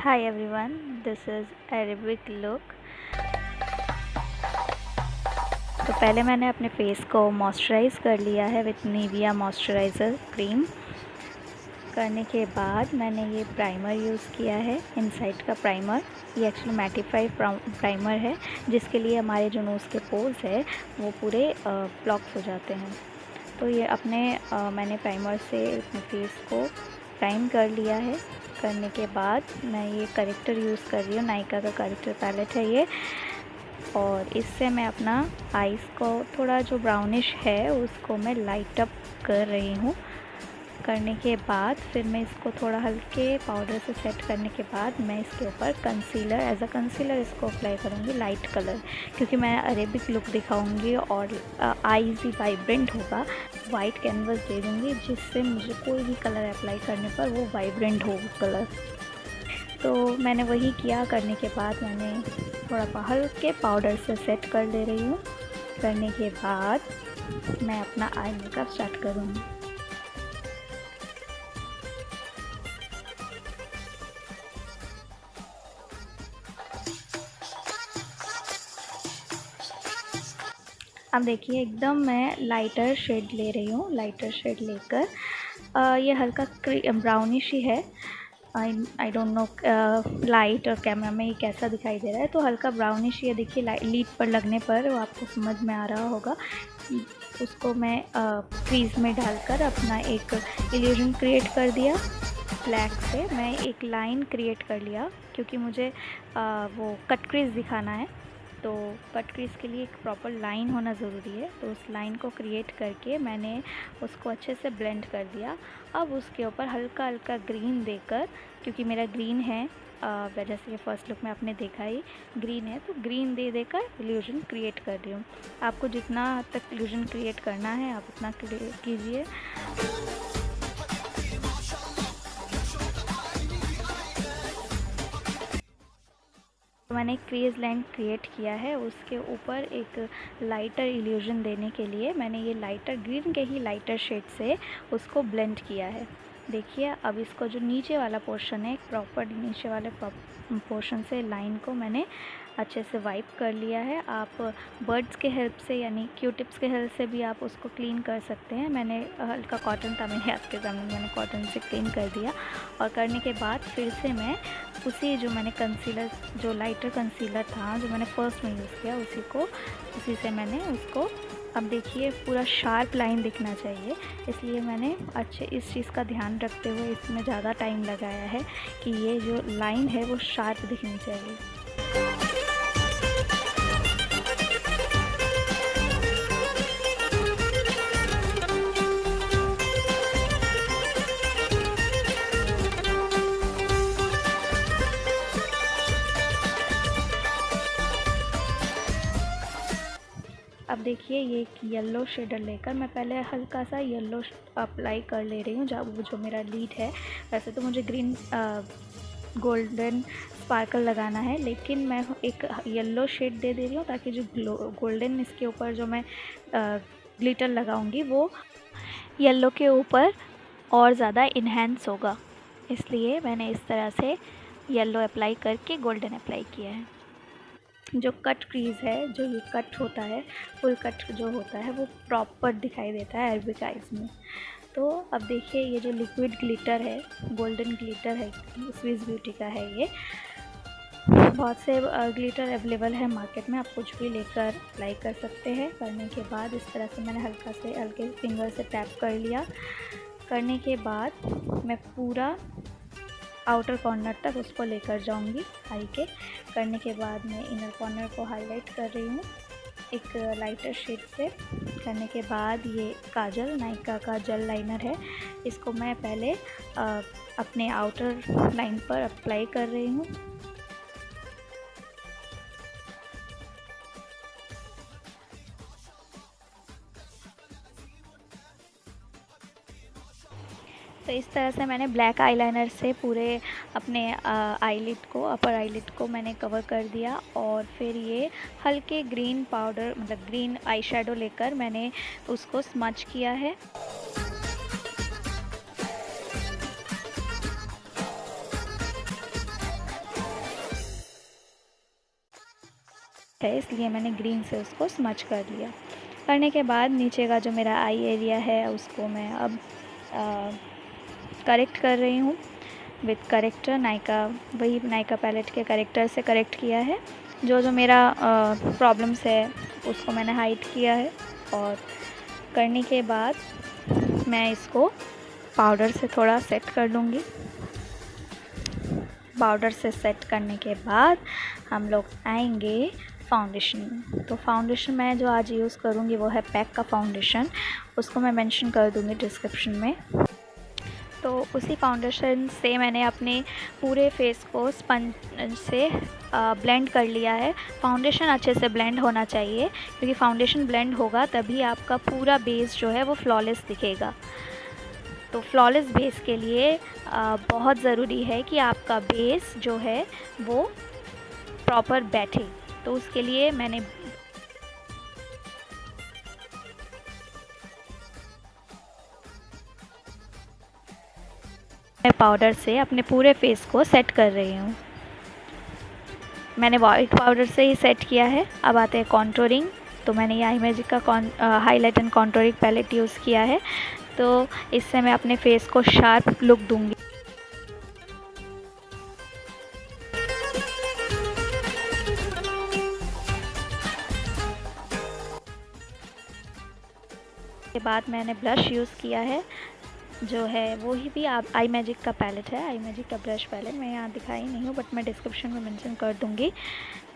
Hi everyone, this is Arabic look। तो पहले मैंने अपने फेस को मॉइस्चराइज़ कर लिया है विथ निविया मॉइस्चराइज़र क्रीम। करने के बाद मैंने ये प्राइमर यूज़ किया है, इनसाइड का प्राइमर। ये एक्चुअली मैटिफाई प्राइमर है जिसके लिए हमारे जो नोज़ के पोर्स है वो पूरे ब्लॉक्स हो जाते हैं। तो ये मैंने प्राइमर से अपने फेस को प्राइम कर लिया है। करने के बाद मैं ये करेक्टर यूज़ कर रही हूँ, नायका का करेक्टर पैलेट है ये, और इससे मैं अपना आइज़ को थोड़ा जो ब्राउनिश है उसको मैं लाइट अप कर रही हूँ। करने के बाद फिर मैं इसको थोड़ा हल्के पाउडर से सेट करने के बाद मैं इसके ऊपर कंसीलर, एज अ कंसीलर इसको अप्लाई करूँगी लाइट कलर, क्योंकि मैं अरेबिक लुक दिखाऊंगी और आईज ही वाइब्रेंट होगा। वाइट कैनवस दे दूँगी जिससे मुझे कोई भी कलर अप्लाई करने पर वो वाइब्रेंट हो कलर। तो मैंने वही किया। करने के बाद मैंने थोड़ा हल्के पाउडर से सेट कर ले रही हूँ। करने के बाद मैं अपना आई मेकअप स्टार्ट करूँगी। अब देखिए एकदम मैं लाइटर शेड ले रही हूँ। लाइटर शेड लेकर ये हल्का ब्राउनिश ही है। आई डोंट नो लाइट और कैमरा में ये कैसा दिखाई दे रहा है, तो हल्का ब्राउनिश ये देखिए लीड पर लगने पर वो आपको समझ में आ रहा होगा। उसको मैं क्रीज में डालकर अपना एक इल्यूजन क्रिएट कर दिया। ब्लैक से मैं एक लाइन क्रिएट कर लिया क्योंकि मुझे वो कट क्रीज दिखाना है। तो कट क्रीज के लिए एक प्रॉपर लाइन होना ज़रूरी है, तो उस लाइन को क्रिएट करके मैंने उसको अच्छे से ब्लेंड कर दिया। अब उसके ऊपर हल्का हल्का ग्रीन देकर, क्योंकि मेरा ग्रीन है, जैसे कि फ़र्स्ट लुक में आपने देखा ही ग्रीन है, तो ग्रीन दे देकर इल्यूजन क्रिएट कर रही हूँ। आपको जितना हद तक इल्यूजन क्रिएट करना है आप उतना कीजिए। मैंने एक क्रीज लाइन क्रिएट किया है, उसके ऊपर एक लाइटर इल्यूजन देने के लिए मैंने ये लाइटर ग्रीन के ही लाइटर शेड से उसको ब्लेंड किया है। देखिए अब इसको जो नीचे वाला पोर्शन है, प्रॉपर नीचे वाले पोर्शन से लाइन को मैंने अच्छे से वाइप कर लिया है। आप बर्ड्स के हेल्प से यानी क्यू टिप्स के हेल्प से भी आप उसको क्लीन कर सकते हैं। मैंने हल्का कॉटन था मेरे हाथ के सामने, मैंने कॉटन से क्लीन कर दिया। और करने के बाद फिर से मैं उसी जो मैंने कंसीलर, जो लाइटर कंसीलर था जो मैंने फर्स्ट में यूज़ किया, उसी से मैंने उसको, अब देखिए पूरा शार्प लाइन दिखना चाहिए, इसलिए मैंने अच्छे इस चीज़ का ध्यान रखते हुए इसमें ज़्यादा टाइम लगाया है कि ये जो लाइन है वो शार्प दिखनी चाहिए। अब देखिए ये एक येलो शेडर लेकर मैं पहले हल्का सा येलो अप्लाई कर ले रही हूँ जब जो मेरा लीड है। वैसे तो मुझे ग्रीन गोल्डन स्पार्कल लगाना है, लेकिन मैं एक येलो शेड दे रही हूँ ताकि जो गोल्डन इसके ऊपर जो मैं ग्लिटर लगाऊंगी वो येलो के ऊपर और ज़्यादा इन्हेंस होगा, इसलिए मैंने इस तरह से येलो अप्लाई करके गोल्डन अप्लाई किया है। जो कट क्रीज है, जो ये कट होता है, फुल कट जो होता है वो प्रॉपर दिखाई देता है अरेबिक आइज़ में। तो अब देखिए ये जो लिक्विड ग्लिटर है, गोल्डन ग्लिटर है, स्विस ब्यूटी का है ये। बहुत से ग्लिटर अवेलेबल है मार्केट में, आप कुछ भी लेकर अप्लाई कर सकते हैं। करने के बाद इस तरह से मैंने हल्के फिंगर से टैप कर लिया। करने के बाद मैं पूरा आउटर कॉर्नर तक उसको लेकर जाऊंगी आई के। करने के बाद मैं इनर कॉर्नर को हाईलाइट कर रही हूँ एक लाइटर शेड से। करने के बाद ये काजल, नायका का जेल लाइनर है, इसको मैं पहले अपने आउटर लाइन पर अप्लाई कर रही हूँ। तो इस तरह से मैंने ब्लैक आईलाइनर से पूरे अपने आईलिड को, अपर आईलिड को मैंने कवर कर दिया। और फिर ये हल्के ग्रीन पाउडर, मतलब ग्रीन आई शेडो लेकर मैंने उसको स्मच किया है। है, इसलिए मैंने ग्रीन से उसको स्मच कर लिया। करने के बाद नीचे का जो मेरा आई एरिया है उसको मैं अब करेक्ट कर रही हूँ विथ करेक्टर नायका, वही नायका पैलेट के करेक्टर से करेक्ट किया है। जो जो मेरा प्रॉब्लम्स है उसको मैंने हाइड किया है। और करने के बाद मैं इसको पाउडर से थोड़ा सेट कर लूँगी। पाउडर से सेट करने के बाद हम लोग आएंगे फाउंडेशन। तो फाउंडेशन मैं जो आज यूज़ करूँगी वो है पैक का फाउंडेशन, उसको मैं मेंशन कर दूँगी डिस्क्रिप्शन में। तो उसी फाउंडेशन से मैंने अपने पूरे फेस को स्पंज से ब्लेंड कर लिया है। फाउंडेशन अच्छे से ब्लेंड होना चाहिए, क्योंकि फाउंडेशन ब्लेंड होगा तभी आपका पूरा बेस जो है वो फ्लॉलेस दिखेगा। तो फ्लॉलेस बेस के लिए बहुत ज़रूरी है कि आपका बेस जो है वो प्रॉपर बैठे। तो उसके लिए मैंने पाउडर से अपने पूरे फेस को सेट कर रही हूँ। मैंने वाइट पाउडर से ही सेट किया है। अब आते हैं कॉन्टोरिंग। तो मैंने ये आई मैजिक का highlight and contouring palette use किया है। तो इससे मैं अपने फेस को शार्प लुक दूंगी। के बाद मैंने ब्लश यूज़ किया है, जो है वो ही भी आप आई मैजिक का पैलेट है। आई मैजिक का ब्रश पैलेट मैं यहाँ दिखाई नहीं हूँ, बट मैं डिस्क्रिप्शन में मेंशन कर दूँगी।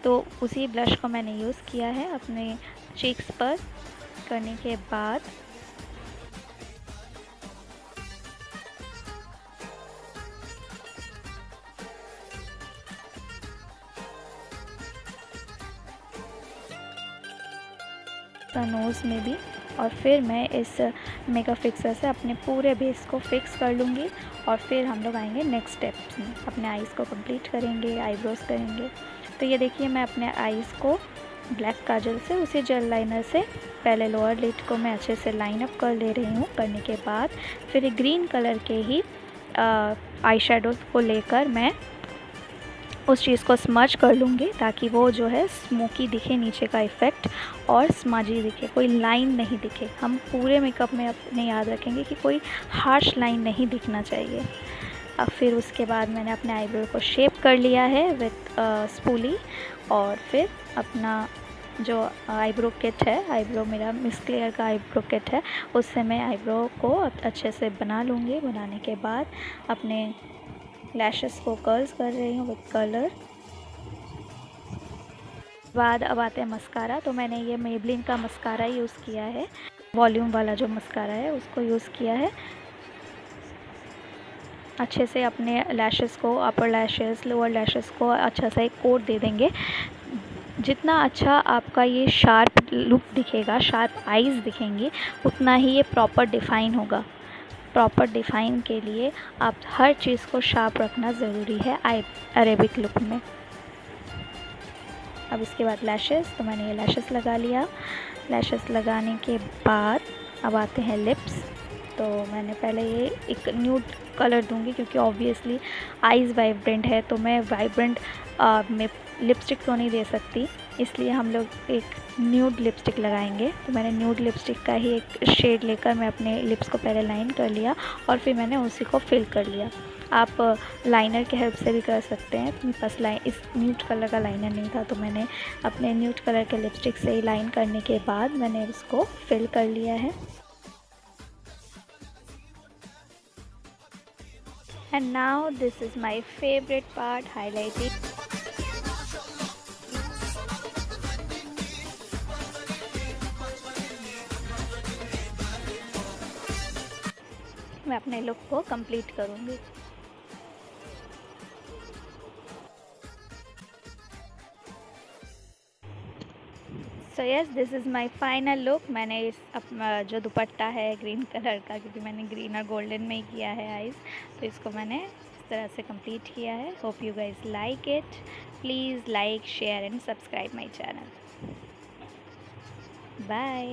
तो उसी ब्लश को मैंने यूज़ किया है अपने चीक्स पर। करने के बाद नोज़ में भी, और फिर मैं इस मेकअप फिक्सर से अपने पूरे बेस को फिक्स कर लूँगी। और फिर हम लोग आएंगे नेक्स्ट स्टेप्स में, अपने आईज़ को कंप्लीट करेंगे, आईब्रोज करेंगे। तो ये देखिए मैं अपने आईज़ को ब्लैक काजल से उसी जेल लाइनर से पहले लोअर लिड को मैं अच्छे से लाइन अप कर ले रही हूँ। करने के बाद फिर ग्रीन कलर के ही आई शेडोज़ को लेकर मैं उस चीज़ को स्मज कर लूँगी, ताकि वो जो है स्मोकी दिखे नीचे का इफ़ेक्ट, और स्मजी दिखे, कोई लाइन नहीं दिखे। हम पूरे मेकअप में अपने याद रखेंगे कि कोई हार्श लाइन नहीं दिखना चाहिए। अब फिर उसके बाद मैंने अपने आईब्रो को शेप कर लिया है विथ स्पूली। और फिर अपना जो आईब्रो किट है, आईब्रो मेरा मिस क्लियर का आईब्रो किट है, उससे मैं आईब्रो को अच्छे से बना लूँगी। बनाने के बाद अपने लैशेस को कर्ल्स कर रही हूँ विथ कलर। बाद अब आते हैं मस्कारा। तो मैंने ये मेबलिन का मस्कारा यूज़ किया है, वॉल्यूम वाला जो मस्कारा है उसको यूज़ किया है। अच्छे से अपने लैशेस को, अपर लैशेस, लोअर लैशेस को अच्छा सा एक कोट दे देंगे। जितना अच्छा आपका ये शार्प लुक दिखेगा, शार्प आईज़ दिखेंगी, उतना ही ये प्रॉपर डिफ़ाइन होगा। प्रॉपर डिफ़ाइन के लिए आप हर चीज़ को शार्प रखना ज़रूरी है अरेबिक लुक में। अब इसके बाद लैशेस। तो मैंने ये लैशेस लगा लिया। लैशेस लगाने के बाद अब आते हैं लिप्स। तो मैंने पहले ये एक न्यूड कलर दूंगी, क्योंकि ऑब्वियसली आईज़ वाइब्रेंट है, तो मैं वाइब्रेंट में लिपस्टिक तो नहीं दे सकती, इसलिए हम लोग एक न्यूड लिपस्टिक लगाएंगे। तो मैंने न्यूड लिपस्टिक का ही एक शेड लेकर मैं अपने लिप्स को पहले लाइन कर लिया, और फिर मैंने उसी को फिल कर लिया। आप लाइनर के हेल्प से भी कर सकते हैं। मेरे पास इस न्यूड कलर का लाइनर नहीं था, तो मैंने अपने न्यूड कलर के लिपस्टिक से ही लाइन करने के बाद मैंने उसको फिल कर लिया है। And now this is my favorite part, highlighting. मैं अपने लुक को कंप्लीट करूँगी। So yes, this is my final look. मैंने इस जो दुपट्टा है ग्रीन कलर का, क्योंकि मैंने ग्रीन और गोल्डन में ही किया है आइज़, तो इसको मैंने इस तरह से कंप्लीट किया है। Hope you guys like it. Please like, share and subscribe my channel. Bye.